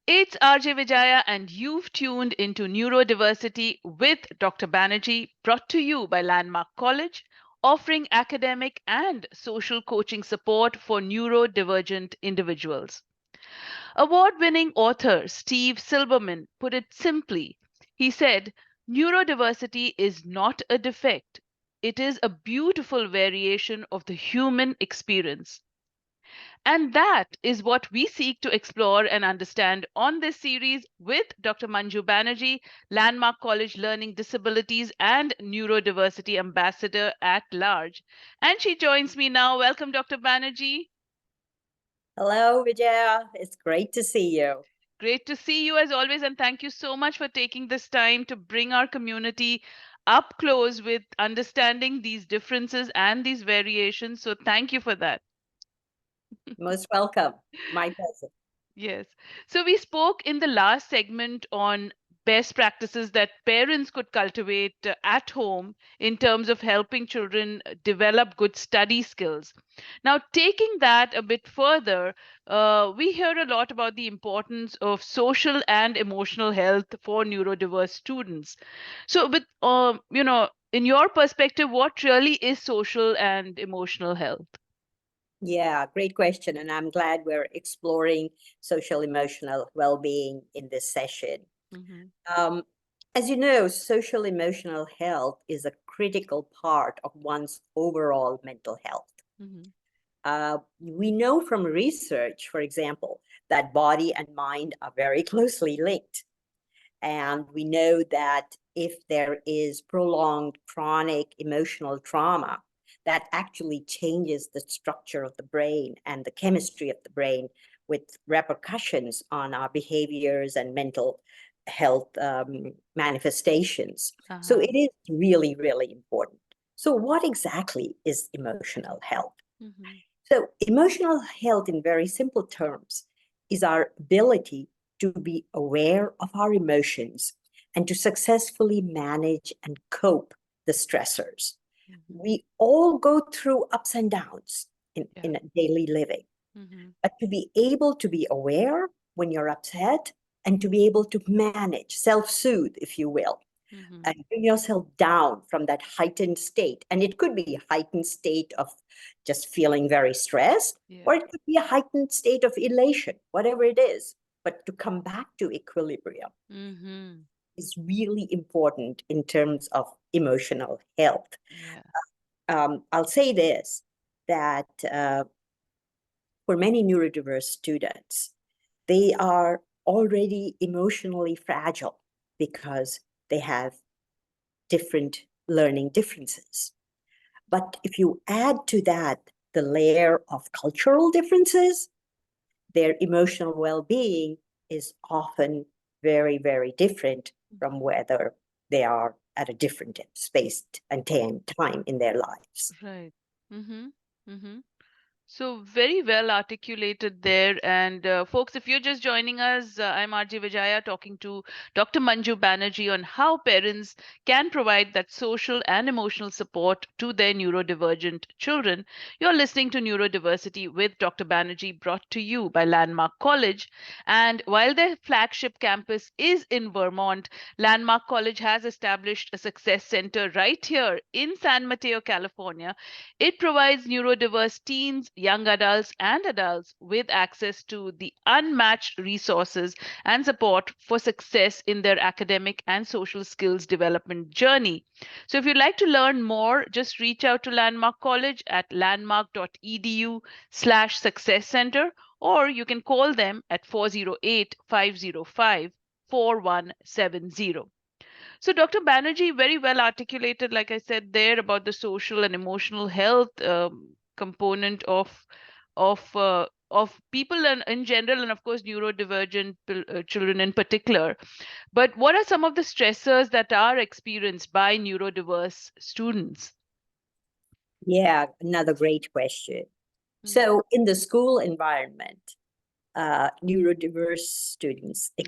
It's RJ Vijaya, and you've tuned into Neurodiversity with Dr. Banerjee, brought to you by Landmark College, offering academic and social coaching support for neurodivergent individuals. Award winning author Steve Silberman put it simply. He said, "Neurodiversity is not a defect, it is a beautiful variation of the human experience." And that is what we seek to explore and understand on this series with Dr. Manju Banerjee, Landmark College Learning Disabilities and Neurodiversity Ambassador at Large. And she joins me now. Welcome, Dr. Banerjee. Hello, Vijaya. It's great to see you. Great to see you as always, and thank you so much for taking this time to bring our community up close with understanding these differences and these variations. So, thank you for that. Most welcome. My pleasure. Yes. So we spoke in the last segment on best practices that parents could cultivate at home in terms of helping children develop good study skills. Now, taking that a bit further, we hear a lot about the importance of social and emotional health for neurodiverse students. So, with in your perspective, what really is social and emotional health? Yeah, great question. And I'm glad we're exploring social emotional well-being in this session. Mm-hmm. Um, as you know, social emotional health is a critical part of one's overall mental health. Mm-hmm. We know from research, for example, that body and mind are very closely linked. And we know that if there is prolonged chronic emotional trauma, that actually changes the structure of the brain and the chemistry of the brain with repercussions on our behaviors and mental health manifestations. So Uh-huh. it is really, really important. So, what exactly is emotional health? Mm-hmm. So, emotional health, in very simple terms, is our ability to be aware of our emotions and to successfully manage and cope the stressors. Mm-hmm. We all go through ups and downs Yeah. in daily living, Mm-hmm. but to be able to be aware when you're upset and to be able to manage, self soothe, if you will, Mm-hmm. and bring yourself down from that heightened state. And it could be a heightened state of just feeling very stressed, Yeah. or it could be a heightened state of elation, whatever it is. But to come back to equilibrium Mm-hmm. is really important in terms of emotional health. Yeah. I'll say this that for many neurodiverse students, they are already emotionally fragile because they have different learning differences. But if you add to that the layer of cultural differences, their emotional well being is often very, very different from whether they are at a different space and time in their lives. Right. Mm-hmm. Mm-hmm. So, very well articulated there. And folks, if you're just joining us, I'm RJ Vijaya talking to Dr. Manju Banerjee on how parents can provide that social and emotional support to their neurodivergent children. You're listening to Neurodiversity with Dr. Banerjee, brought to you by Landmark College. And while their flagship campus is in Vermont, Landmark College has established a success center right here in San Mateo, California. It provides neurodiverse teens, young adults, and adults with access to the unmatched resources and support for success in their academic and social skills development journey. So, if you'd like to learn more, just reach out to Landmark College at landmark.edu/success center, or you can call them at 408 505 4170. So, Dr. Banerjee very well articulated, like I said there, about the social and emotional health component of people in general, and of course neurodivergent children in particular. But what are some of the stressors that are experienced by neurodiverse students? Yeah, another great question. Mm, So, in the school environment, neurodiverse students yeah.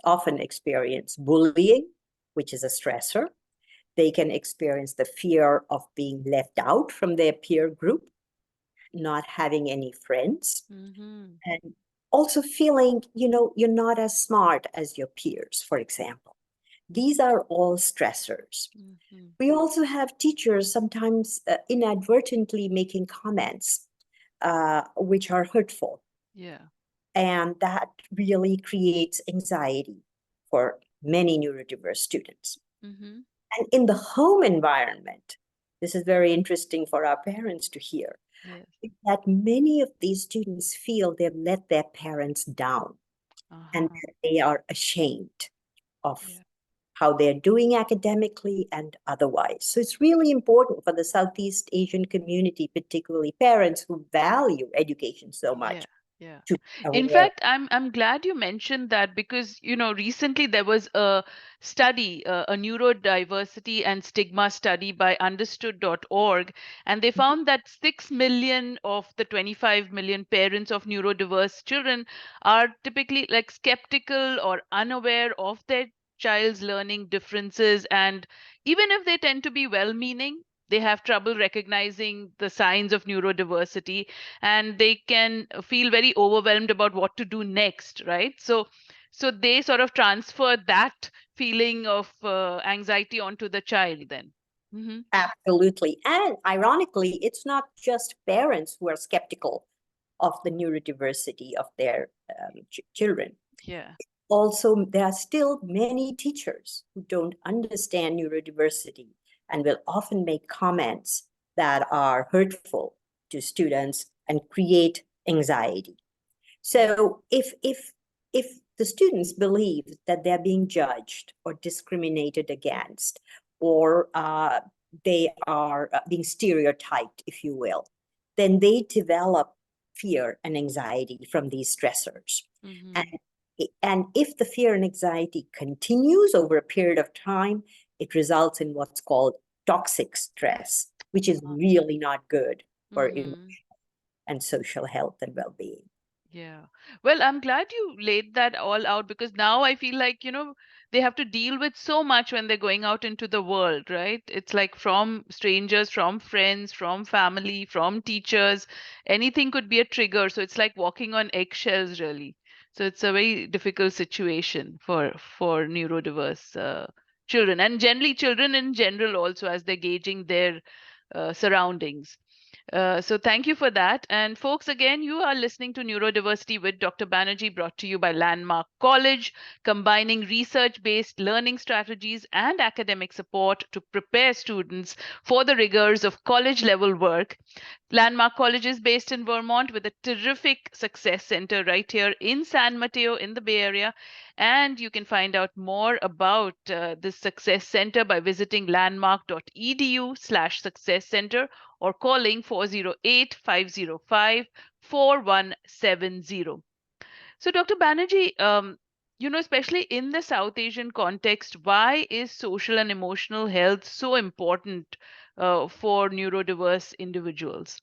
often experience bullying, which is a stressor. They can experience the fear of being left out from their peer group, not having any friends. Mm-hmm. And Also feeling, you're not as smart as your peers, for example. These are all stressors. Mhm. We also have teachers sometimes inadvertently making comments which are hurtful, Yeah. and that really creates anxiety for many neurodiverse students. Mhm. And in the home environment, this is very interesting for our parents to hear, Yes. that many of these students feel they've let their parents down and Uh-huh. that they are ashamed of Yeah. how they're doing academically and otherwise. So it's really important for the Southeast Asian community, particularly parents who value education so Yeah. much, Yeah. to be In aware. fact, I'm glad you mentioned that because, recently there was a study, a neurodiversity and stigma study by understood.org, and they found that 6 million of the 25 million parents of neurodiverse children are typically like skeptical or unaware of their child's learning differences. And even if they tend to be well-meaning, they have trouble recognizing the signs of neurodiversity, and they can feel very overwhelmed about what to do next, right? So they sort of transfer that feeling of anxiety onto the child then. Hmm. Absolutely. And ironically, it's not just parents who are skeptical of the neurodiversity of their children. Yeah. Also, there are still many teachers who don't understand neurodiversity and will often make comments that are hurtful to students and create anxiety. So if the students believe that they're being judged or discriminated against, or they are being stereotyped, if you will, then they develop fear and anxiety from these stressors. And Hmm. and if the fear and anxiety continues over a period of time, it results in what's called toxic stress, which is really not good for Hmm. and social health and well-being. Yeah. Well, I'm glad you laid that all out because now I feel like, they have to deal with so much when they're going out into the world, right? It's like from strangers, from friends, from family, from teachers, anything could be a trigger. So it's like walking on eggshells, really. So it's a very difficult situation for neurodiverse children, and generally children in general also as they're gauging their surroundings. So thank you for that. And folks, again, you are listening to Neurodiversity with Dr. Banerjee, brought to you by Landmark College, combining research-based learning strategies and academic support to prepare students for the rigors of college-level work. Landmark College is based in Vermont with a terrific success center right here in San Mateo in the Bay Area. And you can find out more about this success center by visiting landmark.edu/success center or calling 408-505-4170. So, Dr. Banerjee, especially in the South Asian context, why is social and emotional health so important for neurodiverse individuals?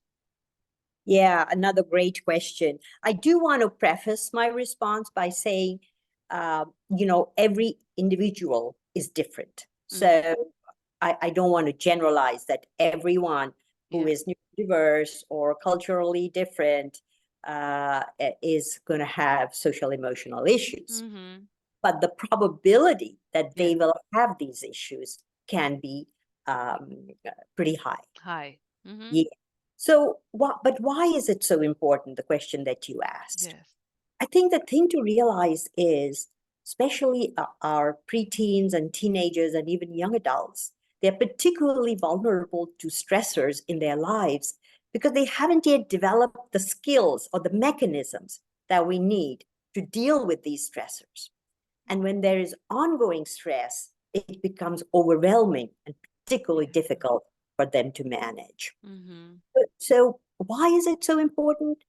Yeah, another great question. I do want to preface my response by saying, every individual is different. Mm, So I don't want to generalize that everyone who yeah. is diverse or culturally different is going to have social emotional issues. Mm-hmm. But the probability that Yeah. they will have these issues can be pretty high. Hi. Mm-hmm. Yeah. So, but why is it so important? The question that you asked. Yes. I think the thing to realize is, especially our preteens and teenagers and even young adults, they're particularly vulnerable to stressors in their lives because they haven't yet developed the skills or the mechanisms that we need to deal with these stressors. And when there is ongoing stress, it becomes overwhelming and particularly Yeah. difficult for them to manage. Mm-hmm. So, why is it so important?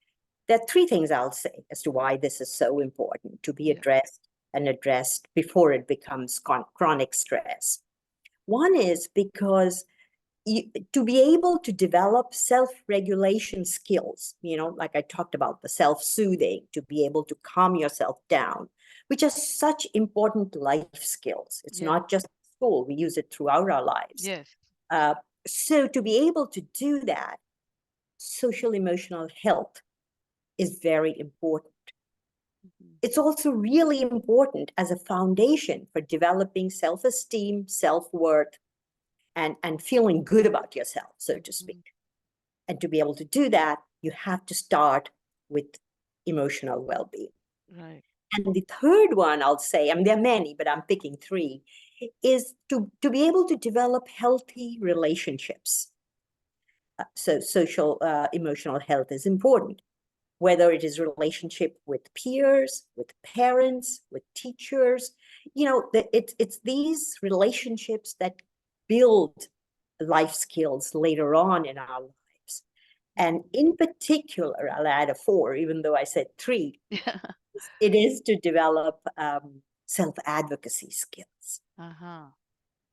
There are three things I'll say as to why this is so important to be Yeah. addressed before it becomes chronic stress. One is because to be able to develop self-regulation skills, like I talked about, the self-soothing, to be able to calm yourself down, which are such important life skills. It's Yeah. not just school, we use it throughout our lives. Yes. Uh, so to be able to do that, social emotional health is very important. Mhm. It's also really important as a foundation for developing self-esteem, self-worth, and feeling good about yourself, so to Mhm. speak. And to be able to do that, you have to start with emotional well-being. Right. And the third one, I'll say, I mean, there are many, but I'm picking three, is to be able to develop healthy relationships. So social emotional health is important, whether it is relationship with peers, with parents, with teachers. It's these relationships that build life skills later on in our lives. And Mhm. in particular, I'll add a four, even though I said three, Yeah. it is to develop self-advocacy skills. Uh-huh.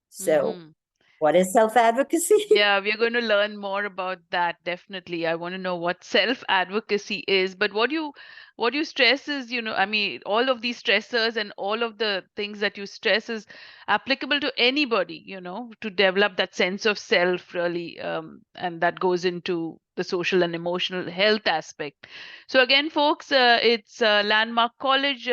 So Mhm. what is self-advocacy? Yeah, we're going to learn more about that, definitely. I want to know what self-advocacy is. But what you stress is, I mean, all of these stressors and all of the things that you stress is applicable to anybody, to develop that sense of self really. And that goes into the social and emotional health aspect. So again, folks, it's Landmark College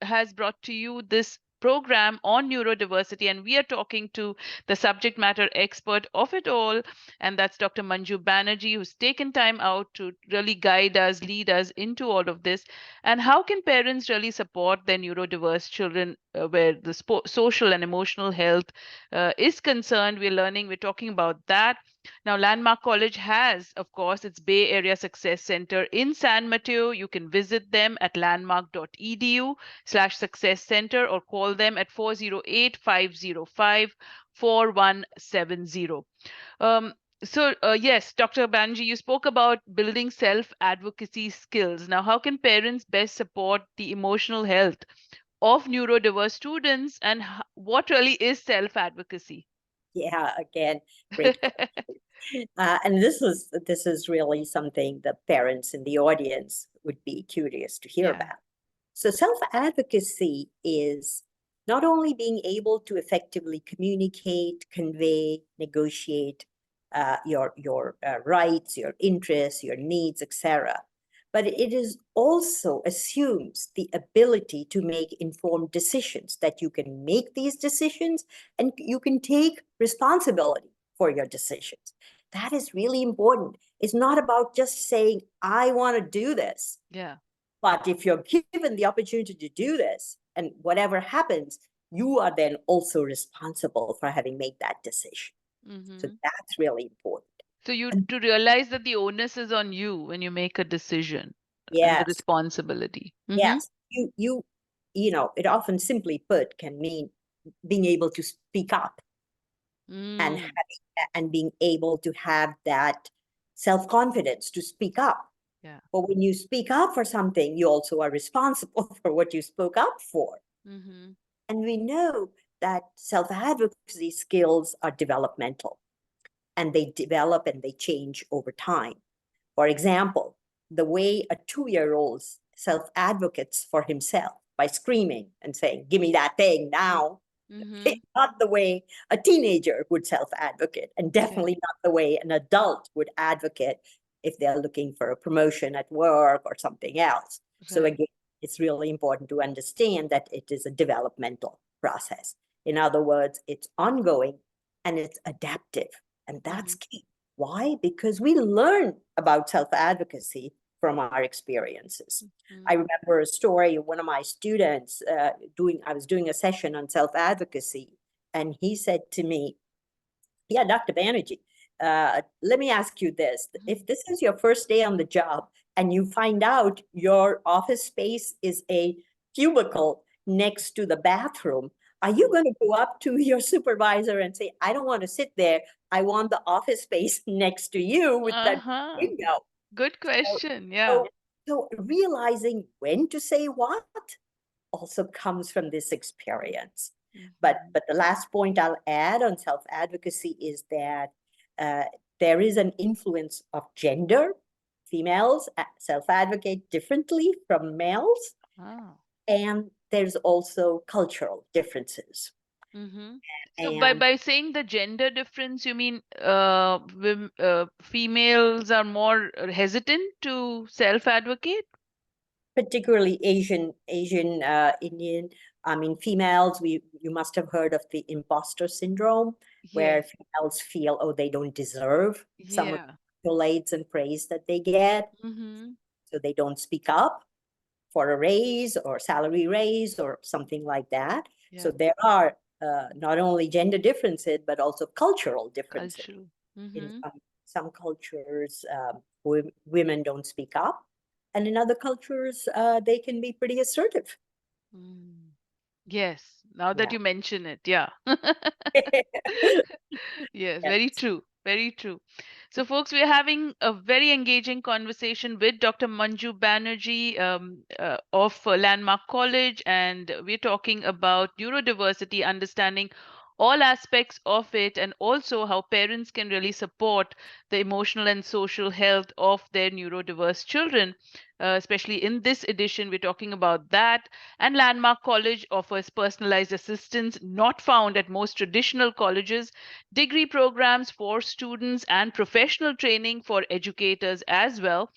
has brought to you this program on neurodiversity, and we are talking to the subject matter expert of it all, and that's Dr. Manju Banerjee, who's taken time out to really guide us, lead us into all of this. And how can parents really support their neurodiverse children where the social and emotional health is concerned? We're learning, we're talking about that. Now, Landmark College has, of course, its Bay Area Success Center in San Mateo. You can visit them at landmark.edu/success center or call them at 408-505 4170. Um, yes, Dr. Banji, you spoke about building self-advocacy skills. Now, how can parents best support the emotional health of neurodiverse students, and what really is self-advocacy? Yeah, again, great question. And this is really something the parents in the audience would be curious to hear Yeah. about. So self-advocacy is not only being able to effectively communicate, convey, negotiate your rights, your interests, your needs, etc., but it is also assumes the ability to make informed decisions, that you can make these decisions and you can take responsibility for your decisions. That is really important. It's not about just saying, I want to do this. Yeah. But if you're given the opportunity to do this, and whatever happens, you are then also responsible for having made that decision. So Hmm. that's really important. So you And to realize that the onus is on you when you make a decision and the yes, responsibility. Hmm. yes, it often simply put can mean being able to speak up and Mm. being able to have that self-confidence to speak up. Yeah. But when you speak up for something, you also are responsible for what you spoke up for. Hmm. And we know that self-advocacy skills are developmental, and they develop and they change over time. For example, the way a 2-year-old self-advocates for himself by screaming and saying, give me that thing now, Hmm. not the way a teenager would self-advocate, and Yeah. definitely not the way an adult would advocate if they're looking for a promotion at work or something else. So Right. again, it's really important to understand that it is a developmental process. In other words, it's ongoing and it's adaptive. And that's Hmm. key. Why? Because we learn about self-advocacy from our experiences. I Hmm. remember a story of one of my students I was doing a session on self-advocacy, and he said to me, yeah, Dr. Banerjee, let me ask you this. Hmm. If this is your first day on the job and you find out your office space is a cubicle next to the bathroom, are you going to go up to your supervisor and say, I don't want to sit there. I want the office space next to you with that Uh-huh. window? Good So, question. Yeah. so, so realizing when to say what also comes from this experience. But Hmm. but the last point I'll add on self-advocacy is that uh, there is an influence of gender. Females self-advocate differently from males, Ah. and there's also cultural differences. Hmm. So by And by saying the gender difference, you mean females are more hesitant to self-advocate? particularly Indian, I mean, females, you must have heard of the imposter syndrome, where Yes. females feel, oh, they don't deserve some of Yeah. the accolades and praise that they get, Mm-hmm. so they don't speak up for a raise or salary raise or something like that. Yeah. So there are not only gender differences, but also cultural differences. Cultural. In Mm-hmm. some cultures, women don't speak up, and in other cultures, they can be pretty assertive. Mm. Yes. Now that Yeah. you mention it, yeah. Yes, very Yes. true. Very true. So, folks, we're having a very engaging conversation with Dr. Manju Banerjee of Landmark College, and we're talking about neurodiversity, understanding all aspects of it, and also how parents can really support the emotional and social health of their neurodiverse children. Especially in this edition, we're talking about that. And Landmark College offers personalized assistance not found at most traditional colleges, degree programs for students, and professional training for educators as well.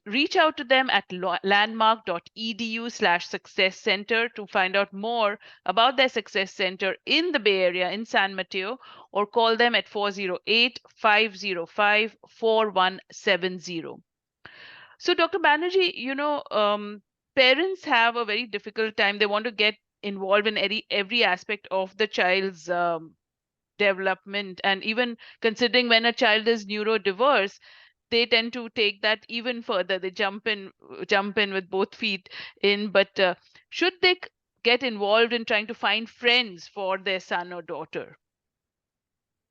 Reach out to them at landmark.edu/success center to find out more about their success center in the Bay Area in San Mateo, or call them at 408-505-4170. So, Dr. Banerjee, parents have a very difficult time. They want to get involved in every aspect of the child's development, and even considering when a child is neurodiverse, they tend to take that even further. They jump in with both feet in. But should they get involved in trying to find friends for their son or daughter?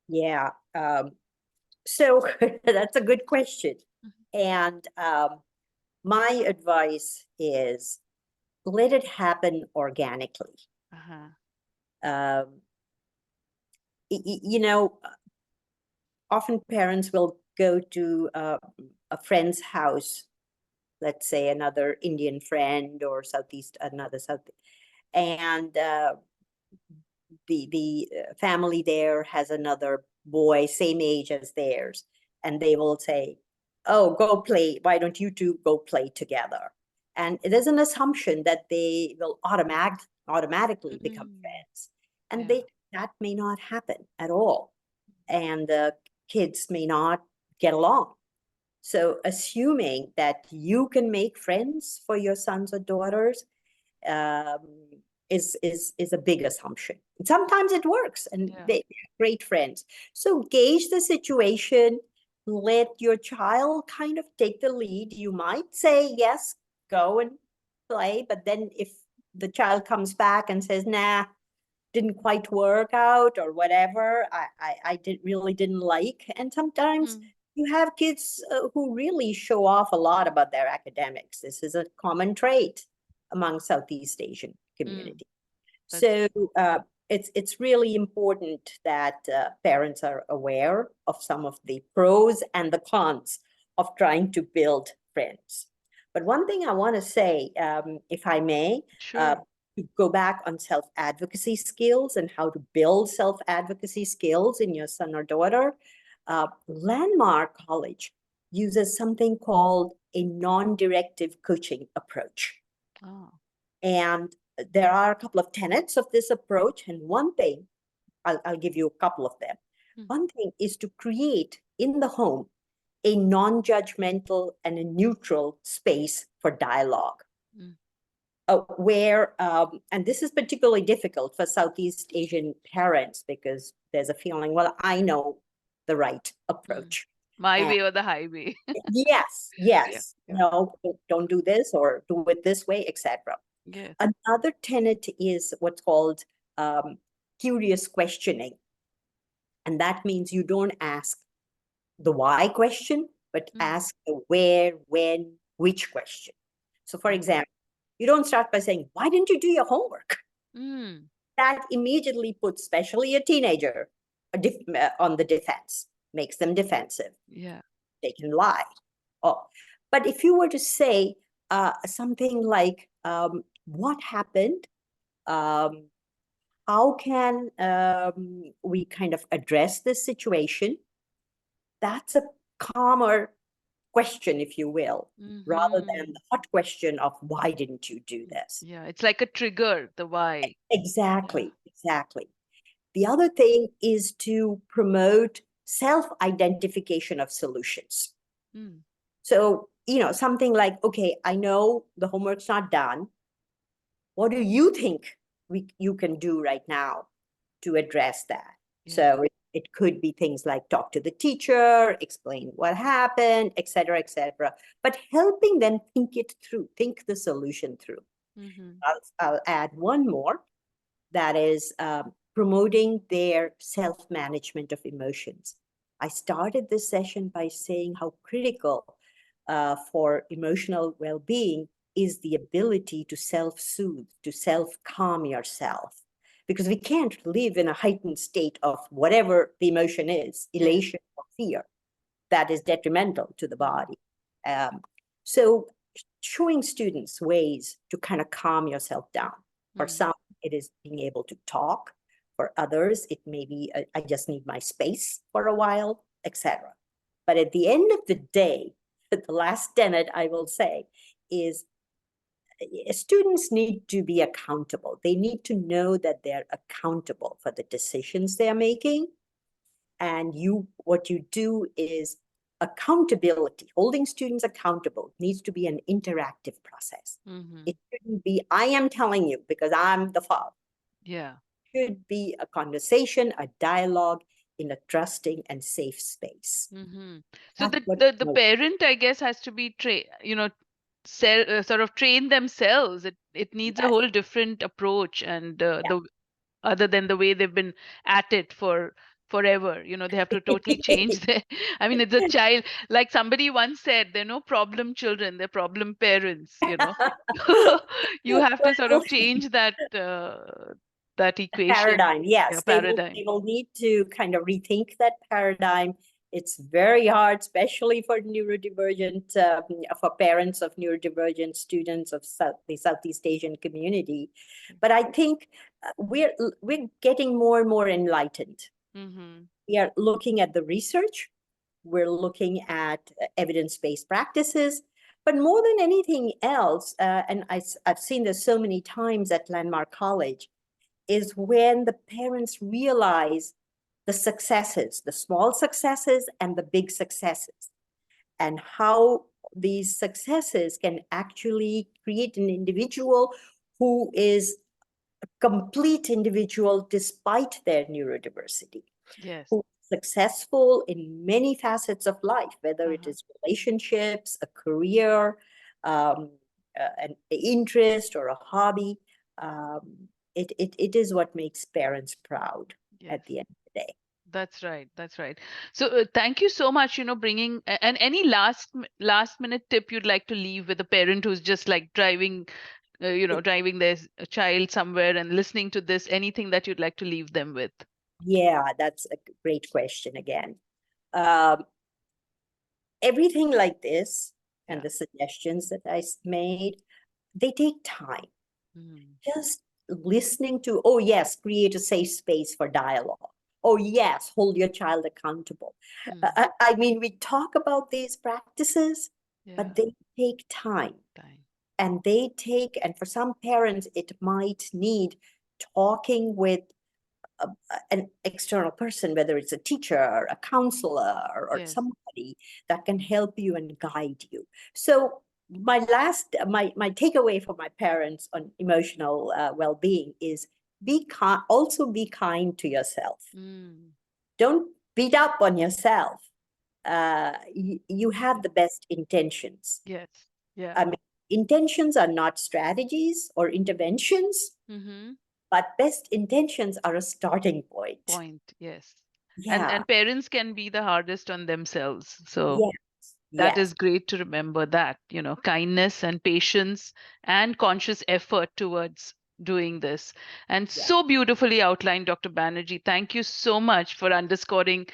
Yeah. So that's a good question. And my advice is let it happen organically. Uh-huh. Um, you know, often parents will go to a friend's house, let's say another Indian friend or another South, and the family there has another boy same age as theirs, and they will say, "Oh, go play. Why don't you two go play together?" And there's an assumption that they will automatically become Mm, friends, and yeah. they that may not happen at all, and the kids may not get along. So assuming that you can make friends for your sons or daughters um, is a big assumption. And sometimes it works, and Yeah. they're great friends. So gauge the situation. Let your child kind of take the lead. You might say yes, go and play, but then if the child comes back and says, "Nah, didn't quite work out," or whatever, I really didn't like. And sometimes Mm, you have kids who really show off a lot about their academics. This is a common trait among Southeast Asian mm, community. that's So it's really important that parents are aware of some of the pros and the cons of trying to build friends. But one thing I want to say, if I may, sure. to go back on self-advocacy skills and how to build self-advocacy skills in your son or daughter, Landmark College uses something called a non-directive coaching approach. Oh. And there are a couple of tenets of this approach. And one thing, I'll give you a couple of them. Mm, One thing is to create in the home a non-judgmental and a neutral space for dialogue. mm, And this is particularly difficult for Southeast Asian parents because there's a feeling, well, I know the right mm. approach. My And way or the highway. yes, Yeah. yes, Yeah. no, don't do this or do it this way, etc. Yes. Another tenet is what's called um, curious questioning. And that means you don't ask the why question, but Mm, ask the where, when, which question. So, for mm, example, you don't start by saying, "Why didn't you do your homework?" mm. That immediately puts, especially a teenager, on the defense, makes them defensive. Yeah. They can lie. Oh, but if you were to say something like, "What happened? Um, how can we kind of address this situation?" That's a calmer question, if you will, rather than Mm-hmm. the hot question of why didn't you do this? Yeah, it's like a trigger, the why. Yeah. Exactly, exactly. The other thing is to promote self-identification of solutions. Mm. So, something like, okay, I know the homework's not done. What do you think you can do right now to address that? Yeah. So it could be things like talk to the teacher, explain what happened, et cetera, but helping them think it through, think the solution through. Mm-hmm. I'll add one more, that is promoting their self-management of emotions. I started this session by saying how critical for emotional well-being is the ability to self-soothe, to self-calm yourself. Because we can't live in a heightened state of whatever the emotion is, Yes. elation or fear, that is detrimental to the Mm. body. Um, so showing students ways to kind of calm yourself down. For Mm. some, it is being able to talk. For others, it may be, I just need my space for a while, etc. But at the end of the day, the last tenet I will say is students need to be accountable. They need to know that they're accountable for the decisions they're making, and what you do is accountability. Holding students accountable needs to be an interactive process. Mm-hmm. It shouldn't be, I am telling you because I'm the father. Yeah. It should be a conversation, a dialogue in a trusting and safe space. Mm-hmm. So That's the, what the the parent, I guess, has to be sort of train themselves. It needs a yes. whole different approach, and Yeah. the other than the way they've been at it for forever. They have to totally change their. I mean, it's a child. Like somebody once said, they're no problem children, they're problem parents. You have to sort Well, of change that equation. paradigm. Yeah, Yes, they paradigm. will need to kind of rethink that paradigm. It's very hard, especially for neurodivergent, for parents of neurodivergent students of the Southeast Asian community. But I think we're getting more and more enlightened. Mm-hmm. We are looking at the research. We're looking at evidence-based practices. But more than anything else, and I've seen this so many times at Landmark College, is when the parents realize the successes, the small successes and the big successes, and how these successes can actually create an individual who is a complete individual despite their neurodiversity, Yes. who is successful in many facets of life, whether it Uh-huh. is relationships, a career, um, an interest, or a hobby. Um, it is what makes parents proud Yes. at the end of the day. That's right. That's right. So thank you so much, bringing and any last minute tip you'd like to leave with a parent who's just like driving their child somewhere and listening to this, anything that you'd like to leave them with? Yeah, that's a great question again. Um, Everything like this and Yeah. the suggestions that I made, they take time. Mm. Just listening to, oh, yes, create a safe space for dialogue. Oh, yes, hold your child accountable. Mm. I mean, we talk about these practices, Yeah. but they take time. Time. And for some parents, it might need talking with an external person, whether it's a teacher, a counselor, or Yes. somebody that can help you and guide you. So my takeaway for my parents on emotional well-being is also be kind to yourself. Mm. Don't beat up on yourself. You have the best intentions. Yes. Yeah. I mean, intentions are not strategies or interventions, Mm-hmm. but best intentions are a starting point. Point. Yes. And Yeah. and parents can be the hardest on themselves. So Yes. that Yes. is great to remember that, kindness and patience and conscious effort towards doing this. And Yes. so beautifully outlined, Dr. Banerjee. Thank you so much for underscoring,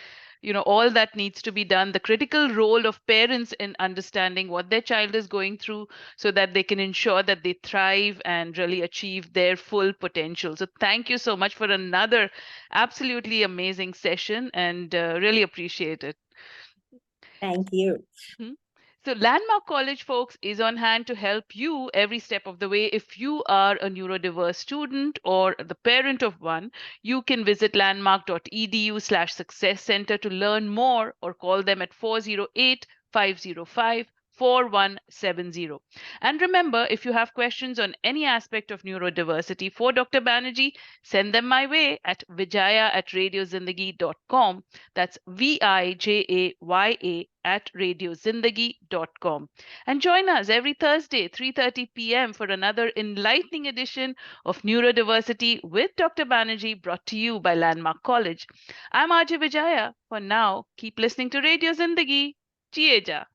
all that needs to be done, the critical role of parents in understanding what their child is going through so that they can ensure that they thrive and really achieve their full potential. So thank you so much for another absolutely amazing session and really appreciate it. Thank you. Mhm. So, Landmark College, folks, is on hand to help you every step of the way. If you are a neurodiverse student or the parent of one, you can visit landmark.edu/success center to learn more or call them at 408 505 4170. And remember, if you have questions on any aspect of neurodiversity for Dr. Banerjee, send them my way at vijaya@radiozindagi.com. That's vijaya@radiozindagi.com. And join us every Thursday, 3:30 p.m. for another enlightening edition of Neurodiversity with Dr. Banerjee, brought to you by Landmark College. I'm RJ Vijaya. For now, keep listening to Radio Zindagi. Jiye ja.